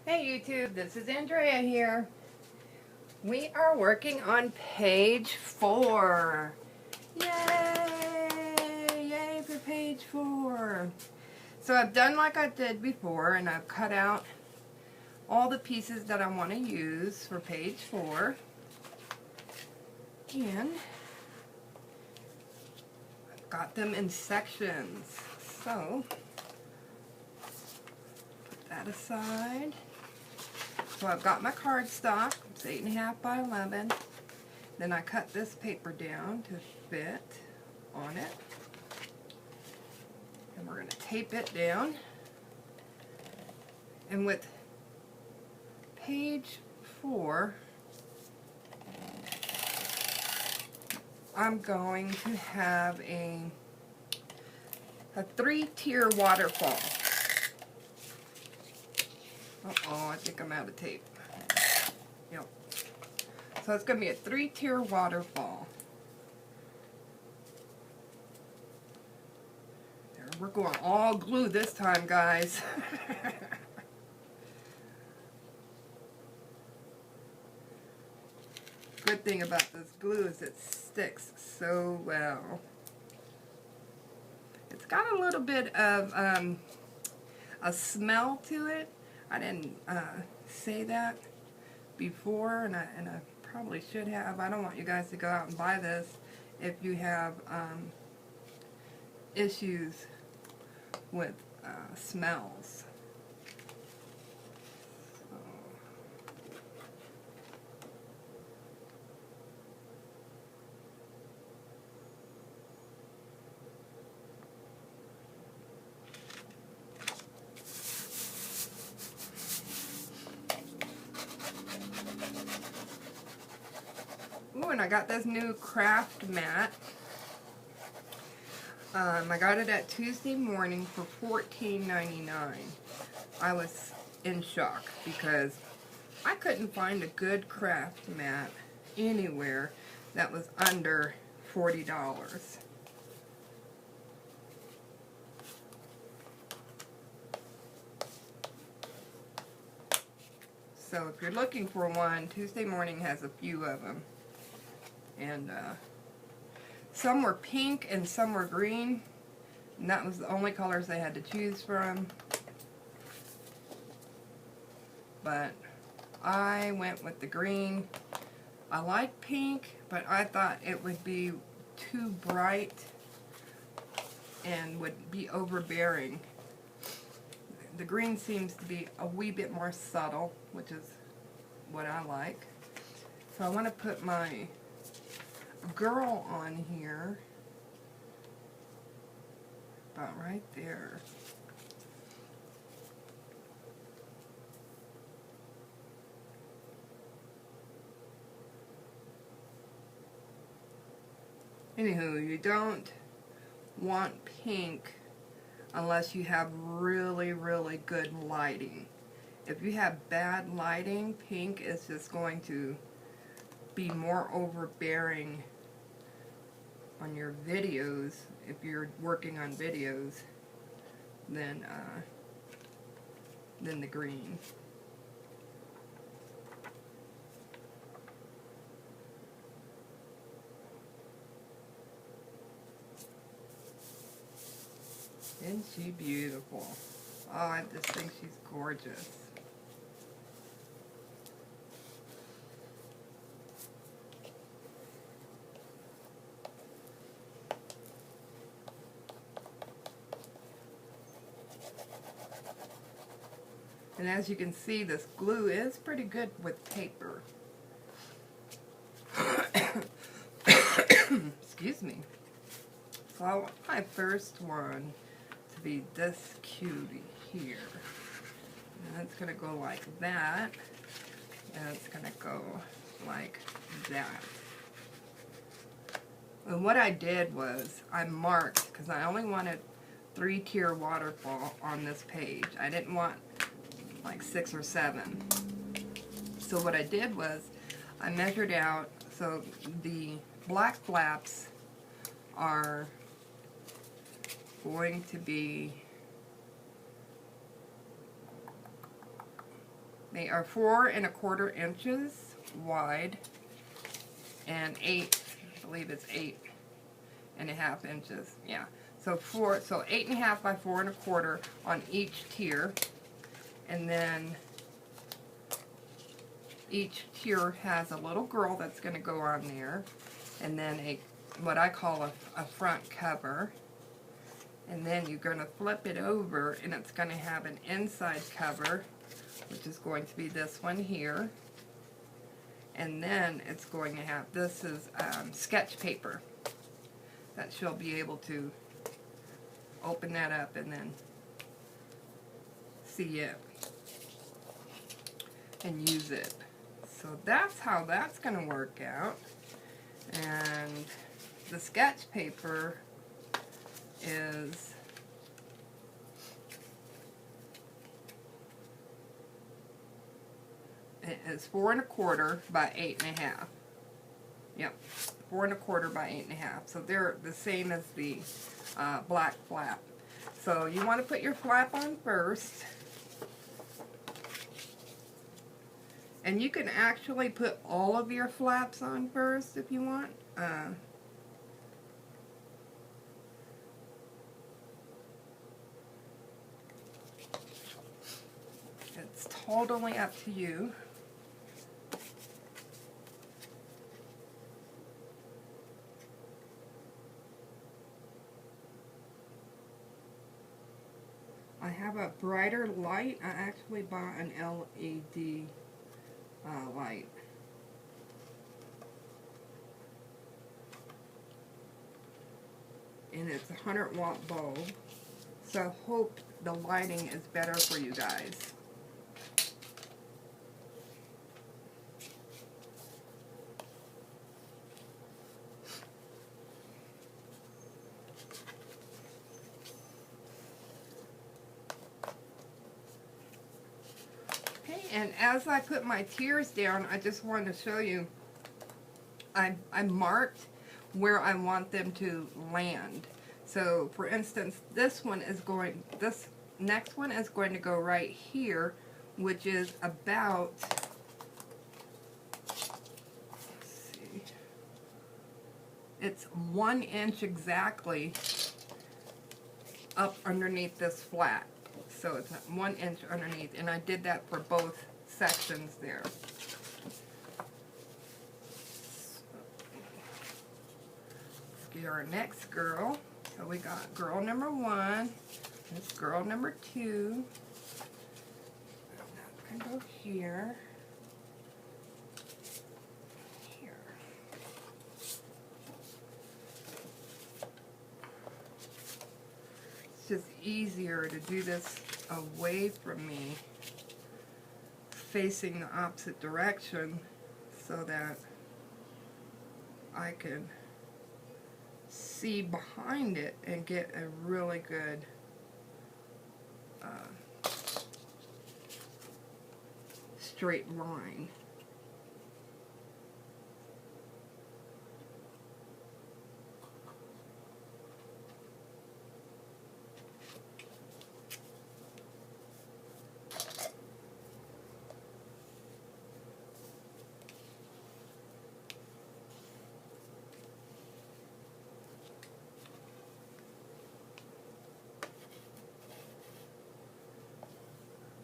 Hey YouTube, this is Andrea here. We are working on page 4. Yay! Yay for page 4. So I've done like I did before, and I've cut out all the pieces that I want to use for page 4. And I've got them in sections. So, put that aside. So I've got my cardstock. It's 8.5 by 11. Then I cut this paper down to fit on it. And we're going to tape it down. And with page 4, I'm going to have a 3-tier waterfall. Uh-oh, I think I'm out of tape. Yep. So it's going to be a 3-tier waterfall. There, we're going all glue this time, guys. Good thing about this glue is it sticks so well. It's got a little bit of a smell to it. I didn't say that before, and I probably should have. I don't want you guys to go out and buy this if you have issues with smells. Ooh, and I got this new craft mat. I got it at Tuesday morning for $14.99. I was in shock because I couldn't find a good craft mat anywhere that was under $40. So if you're looking for one, Tuesday morning has a few of them. And some were pink and some were green. And that was the only colors I had to choose from. But I went with the green. I like pink, but I thought it would be too bright and would be overbearing. The green seems to be a wee bit more subtle, which is what I like. So I want to put my girl on here, about right there. Anywho, you don't want pink unless you have really, really good lighting. If you have bad lighting, pink is just going to be more overbearing on your videos, if you're working on videos, than the green. Isn't she beautiful? Oh, I just think she's gorgeous. And as you can see, this glue is pretty good with paper. Excuse me. So I want my first one to be this cutie here. And it's going to go like that. And it's going to go like that. And what I did was I marked, because I only wanted 3-tier waterfall on this page. I didn't want like 6 or 7. So what I did was I measured out, so the black flaps are going to be They are 4¼ inches wide and I believe it's 8½ inches. Yeah. So 8½ by 4¼ on each tier, and then each tier has a little girl that's going to go on there, and then what I call a front cover, and then you're going to flip it over, and it's going to have an inside cover, which is going to be this one here, and then it's going to have, this is sketch paper that she'll be able to open that up and then see it and use it. So that's how that's going to work out. And the sketch paper is it is 4¼ by 8½. Yep, 4¼ by 8½. So they're the same as the black flap. So you want to put your flap on first. And you can actually put all of your flaps on first if you want. It's totally up to you. I have a brighter light. I actually bought an LED light. And it's a 100-watt bulb. So I hope the lighting is better for you guys. And as I put my tiers down, I just wanted to show you, I marked where I want them to land. So for instance, this next one is going to go right here, which is about, let's see, it's 1 inch exactly up underneath this flat. So it's 1 inch underneath, and I did that for both sections there. Let's get our next girl. So we got girl number 1, this girl number 2. I'm going to go here. It's just easier to do this away from me, facing the opposite direction, so that I can see behind it and get a really good straight line.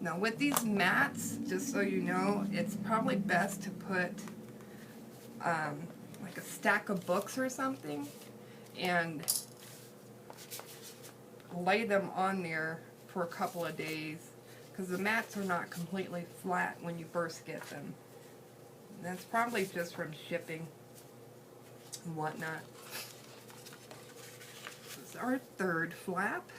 Now with these mats, just so you know, it's probably best to put like a stack of books or something and lay them on there for a couple of days, because the mats are not completely flat when you first get them. And that's probably just from shipping and whatnot. This is our third flap.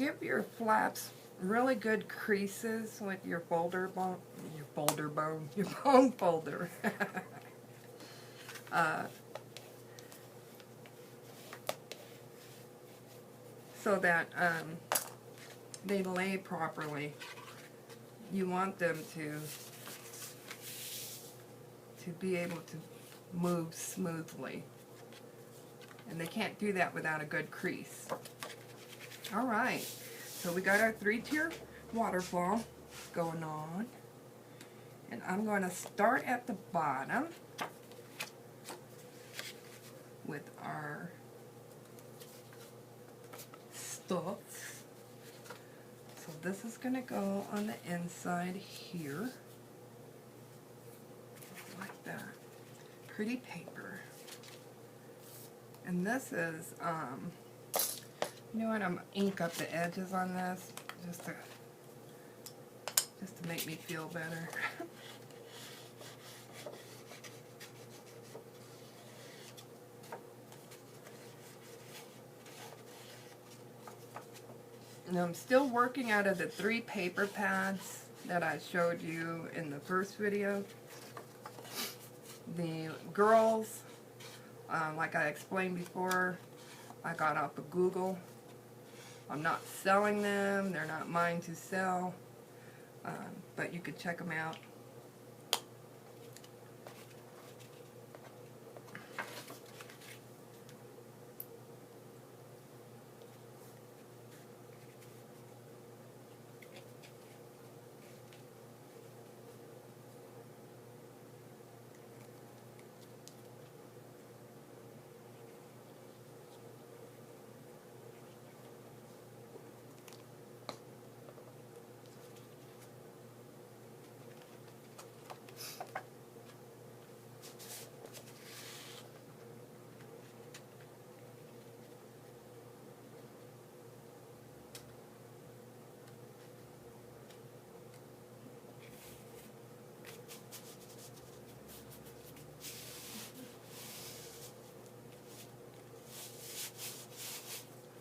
give your flaps really good creases with your your bone folder. So that they lay properly. You want them to be able to move smoothly. And they can't do that without a good crease. Alright, so we got our 3-tier waterfall going on. And I'm going to start at the bottom with our studs. So this is going to go on the inside here. Like that. Pretty paper. And this is, you know what, I'm going to ink up the edges on this just to make me feel better. Now I'm still working out of the 3 paper pads that I showed you in the first video. The girls, like I explained before, I got off of Google. I'm not selling them, they're not mine to sell, but you could check them out.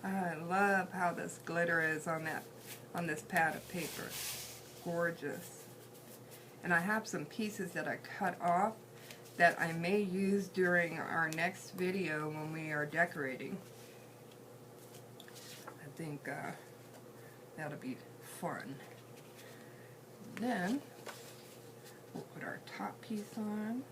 I love how this glitter is on this pad of paper. Gorgeous. And I have some pieces that I cut off that I may use during our next video when we are decorating. I think that'll be fun. Then we'll put our top piece on.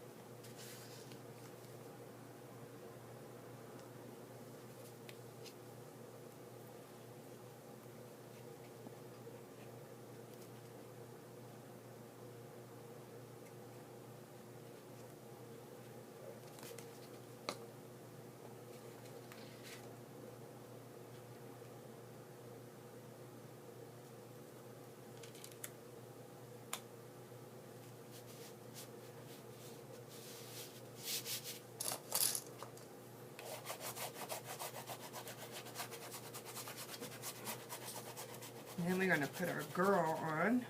And then we're going to put our girl on.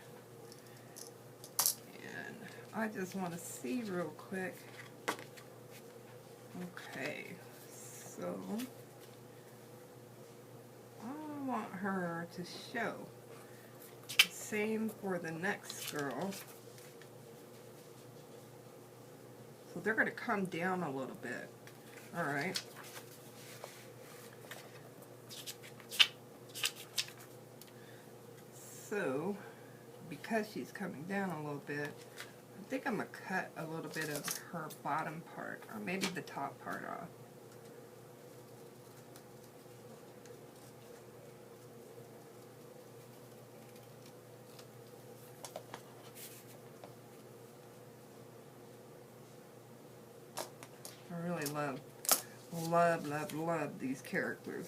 And I just want to see real quick. Okay, so I want her to show. Same for the next girl. So they're going to come down a little bit. Alright. So, because she's coming down a little bit, I think I'm going to cut a little bit of her bottom part, or maybe the top part off. I really love these characters.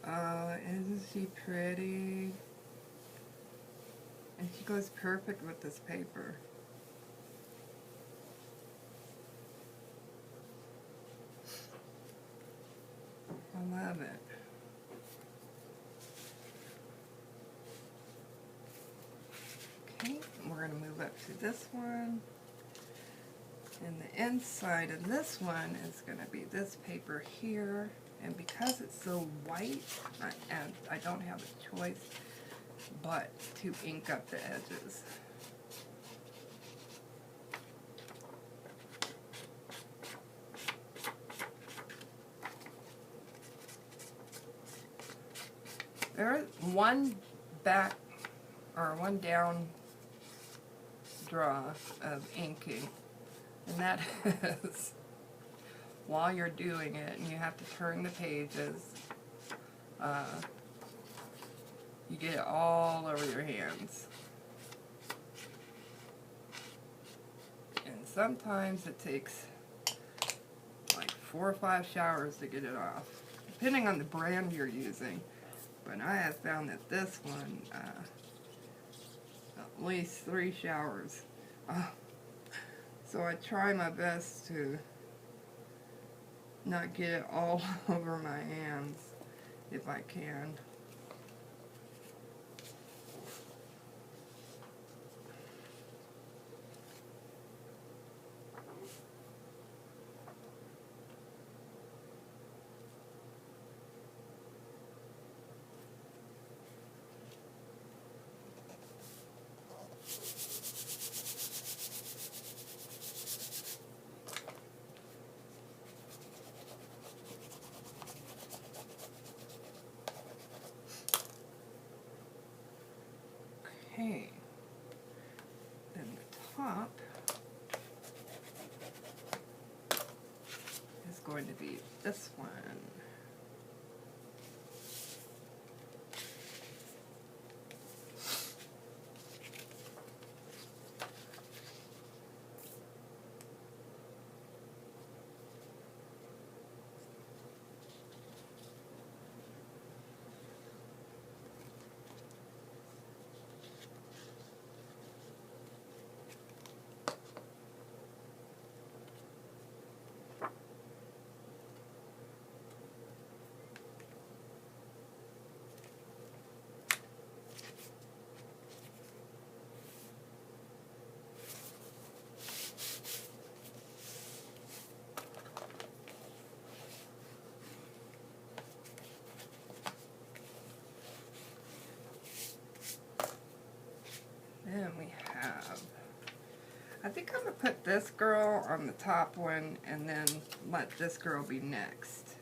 Oh, isn't she pretty? And she goes perfect with this paper. I love it. Okay, we're going to move up to this one. And the inside of this one is going to be this paper here. And because it's so white, I don't have a choice but to ink up the edges. There's one back or one down draw of inking, and that is while you're doing it and you have to turn the pages, you get it all over your hands. And sometimes it takes like 4 or 5 showers to get it off, depending on the brand you're using. But I have found that this one, at least 3 showers. So I try my best to not get it all over my hands if I can. Okay, then the top is going to be this one. Then we have, I think I'm going to put this girl on the top one and then let this girl be next.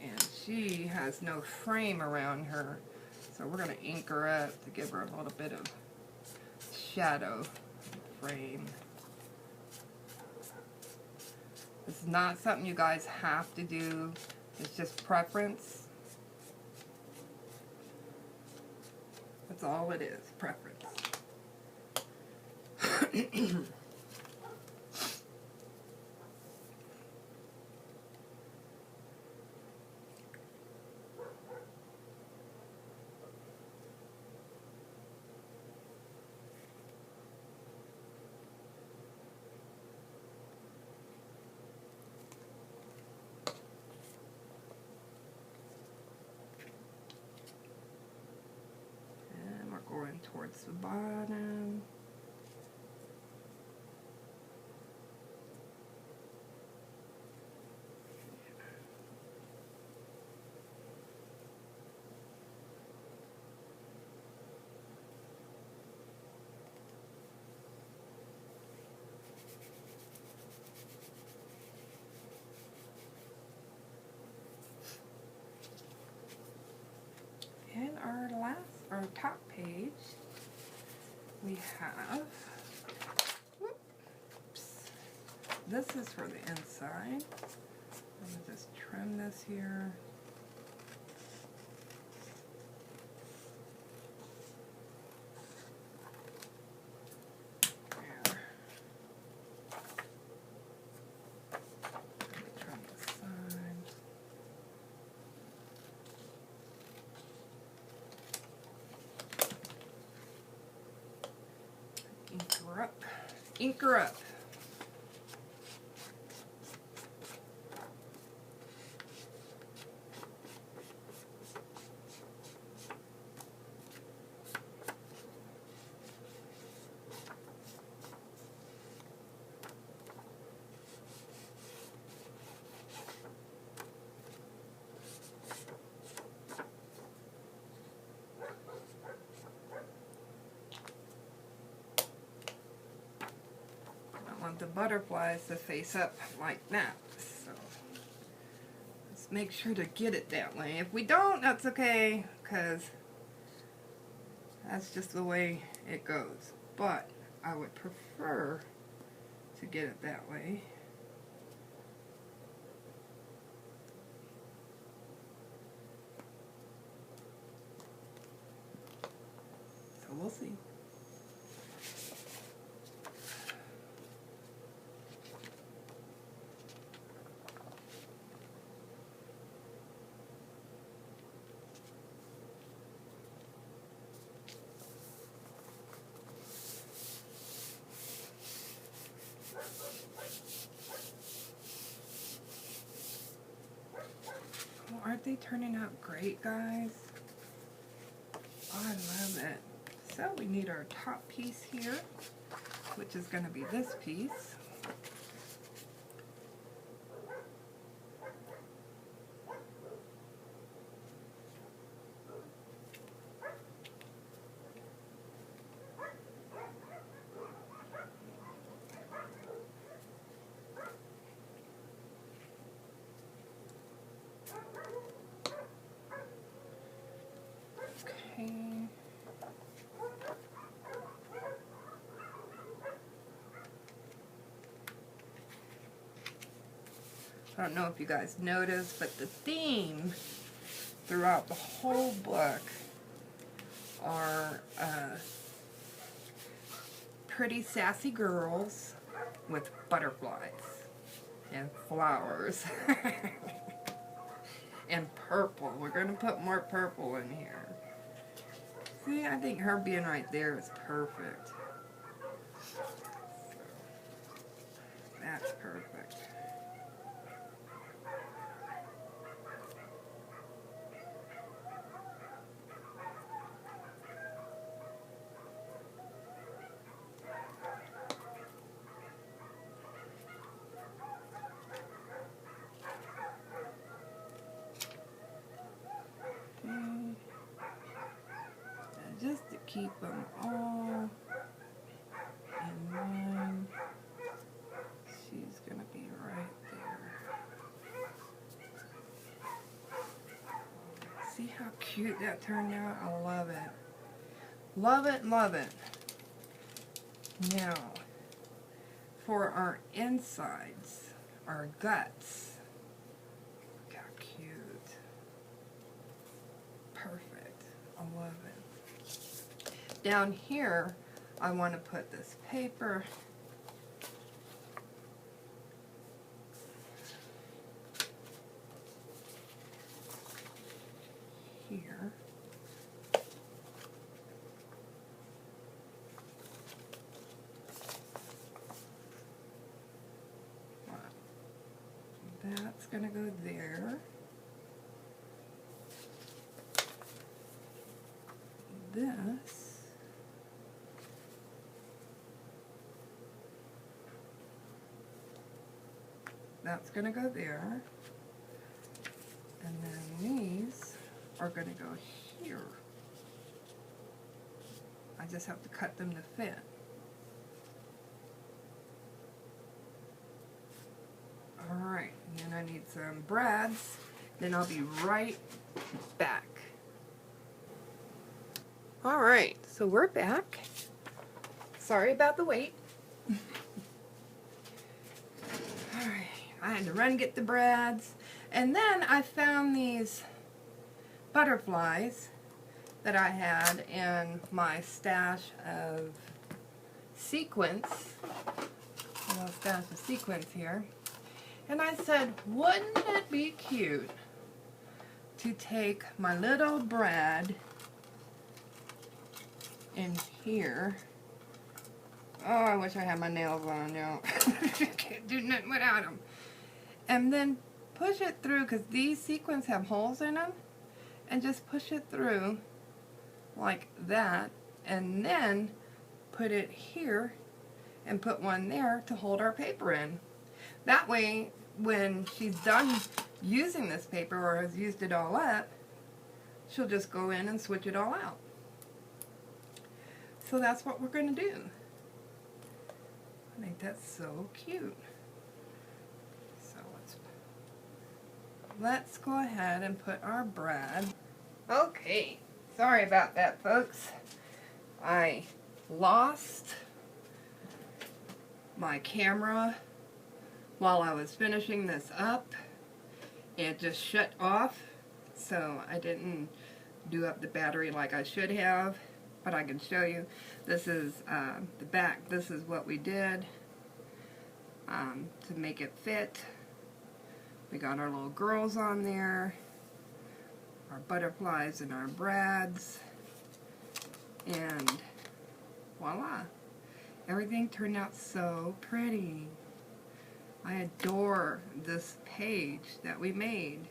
And she has no frame around her, so we're going to ink her up to give her a little bit of shadow frame. This is not something you guys have to do, it's just preference. That's all it is, preference. And we're going towards the bottom. And our top page, we have, whoops, this is for the inside. I'm going to just trim this here. There. Trim the side. ink her up. The butterflies to face up like that, so let's make sure to get it that way. If we don't, that's okay, because that's just the way it goes, but I would prefer to get it that way. So we'll see. Aren't they turning out great, guys? I love it. So we need our top piece here, which is going to be this piece. I don't know if you guys noticed, but the theme throughout the whole book are pretty sassy girls with butterflies and flowers and purple. We're going to put more purple in here. See, I think her being right there is perfect. That's perfect. Just to keep them all in line, she's going to be right there. See how cute that turned out? I love it. Love it, love it. Now, for our insides, our guts, look how cute. Perfect. I love it. Down here, I want to put this paper here. That's going to go there. This that's going to go there, and then these are going to go here. I just have to cut them to fit. Alright, and then I need some brads, then I'll be right back. Alright, so we're back. Sorry about the wait. Alright, I had to run get the brads, and then I found these butterflies that I had in my stash of sequins. A little stash of sequins here. And I said, wouldn't it be cute to take my little brad in here, Oh, I wish I had my nails on, you can't do nothing without them. And then push it through, because these sequins have holes in them. And just push it through like that. And then put it here and put one there to hold our paper in. That way, when she's done using this paper or has used it all up, she'll just go in and switch it all out. So that's what we're going to do. I think that's so cute. So let's go ahead and put our brad. Okay, sorry about that, folks. I lost my camera while I was finishing this up. It just shut off, so I didn't do up the battery like I should have. But I can show you. This is the back. This is what we did to make it fit. We got our little girls on there, our butterflies and our brads, and voila. Everything turned out so pretty. I adore this page that we made.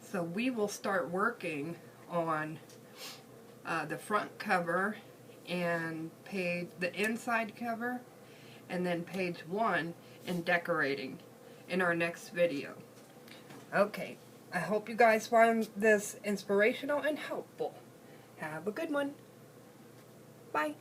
So we will start working on the front cover and the inside cover, and then page 1 in decorating in our next video. Okay, I hope you guys find this inspirational and helpful. Have a good one. Bye.